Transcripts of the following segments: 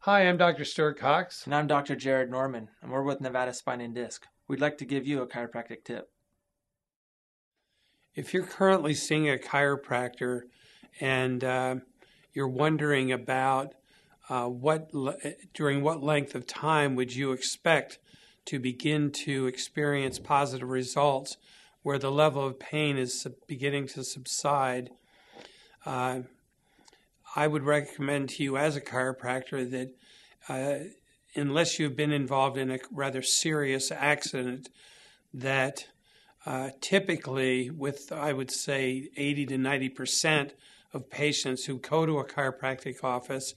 Hi, I'm Dr. Stuart Cox. And I'm Dr. Jared Norman, and we're with Nevada Spine and Disc. We'd like to give you a chiropractic tip. If you're currently seeing a chiropractor and you're wondering about during what length of time would you expect to begin to experience positive results where the level of pain is beginning to subside, I would recommend to you as a chiropractor that unless you've been involved in a rather serious accident, that typically with, I would say, 80 to 90% of patients who go to a chiropractic office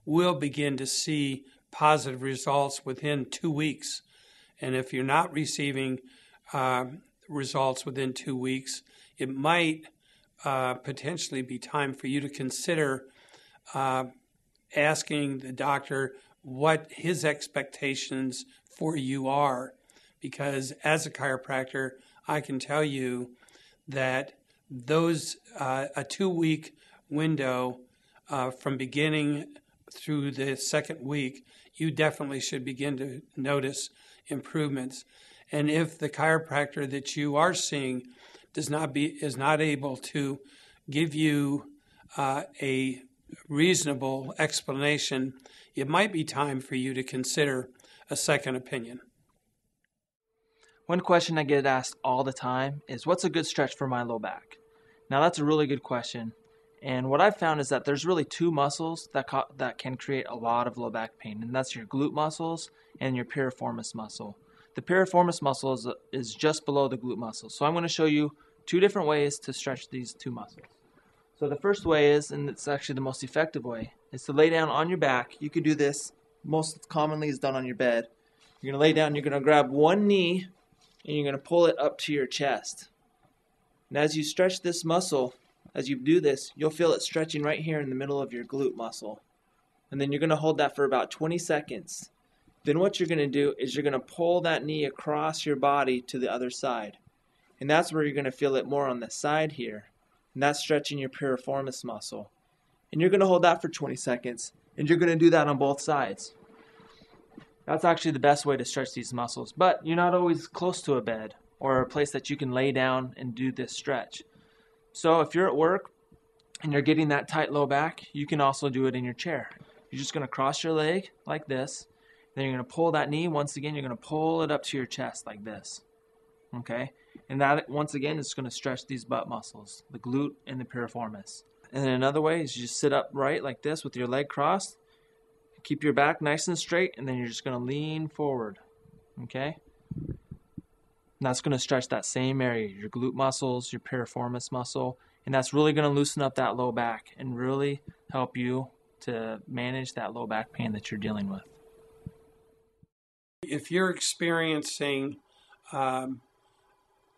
will begin to see positive results within 2 weeks. And if you're not receiving results within 2 weeks, it might potentially be time for you to consider asking the doctor what his expectations for you are. Because as a chiropractor, I can tell you that those a 2-week window from beginning through the second week, you definitely should begin to notice improvements. And if the chiropractor that you are seeing is not able to give you a reasonable explanation, it might be time for you to consider a second opinion. One question I get asked all the time is, what's a good stretch for my low back? Now that's a really good question. And what I've found is that there's really two muscles that can create a lot of low back pain, and that's your glute muscles and your piriformis muscle. The piriformis muscle is just below the glute muscle. So I'm going to show you two different ways to stretch these two muscles. So the first way is, and it's actually the most effective way, is to lay down on your back. You could do this, most commonly is done on your bed. You're going to lay down, you're going to grab one knee, and you're going to pull it up to your chest. And as you stretch this muscle, as you do this, you'll feel it stretching right here in the middle of your glute muscle. And then you're going to hold that for about 20 seconds. Then what you're going to do is you're going to pull that knee across your body to the other side. And that's where you're going to feel it more on the side here. And that's stretching your piriformis muscle. And you're going to hold that for 20 seconds. And you're going to do that on both sides. That's actually the best way to stretch these muscles. But you're not always close to a bed or a place that you can lay down and do this stretch. So if you're at work and you're getting that tight low back, you can also do it in your chair. You're just going to cross your leg like this. Then you're going to pull that knee. Once again, you're going to pull it up to your chest like this. Okay? And that, once again, is going to stretch these butt muscles, the glute and the piriformis. And then another way is you just sit upright like this with your leg crossed. Keep your back nice and straight, and then you're just going to lean forward. Okay? And that's going to stretch that same area, your glute muscles, your piriformis muscle, and that's really going to loosen up that low back and really help you to manage that low back pain that you're dealing with. If you're experiencing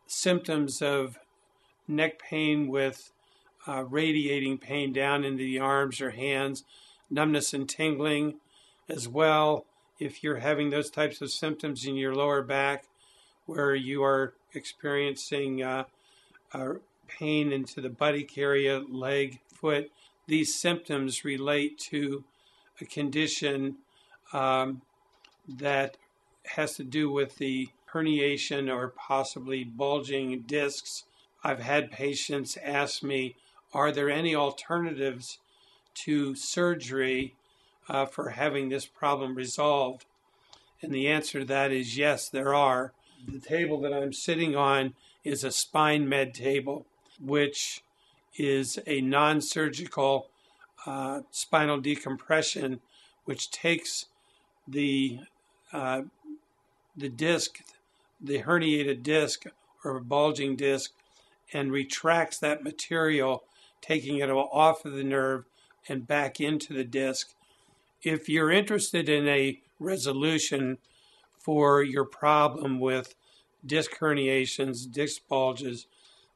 symptoms of neck pain with radiating pain down into the arms or hands, numbness and tingling as well, if you're having those types of symptoms in your lower back where you are experiencing pain into the buttock area, leg, foot, these symptoms relate to a condition that has to do with the herniation or possibly bulging discs. I've had patients ask me, are there any alternatives to surgery for having this problem resolved? And the answer to that is yes, there are. The table that I'm sitting on is a spine med table, which is a non-surgical spinal decompression, which takes the disc, the herniated disc or bulging disc, and retracts that material, taking it off of the nerve and back into the disc. If you're interested in a resolution for your problem with disc herniations, disc bulges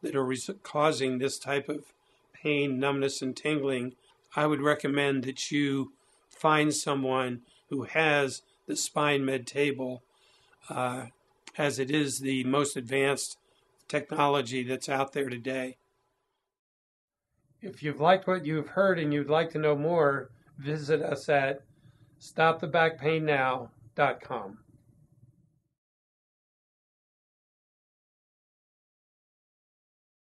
that are causing this type of pain, numbness, and tingling, I would recommend that you find someone who has the spine med table, as it is the most advanced technology that's out there today. If you've liked what you've heard and you'd like to know more, visit us at StopTheBackPainNow.com.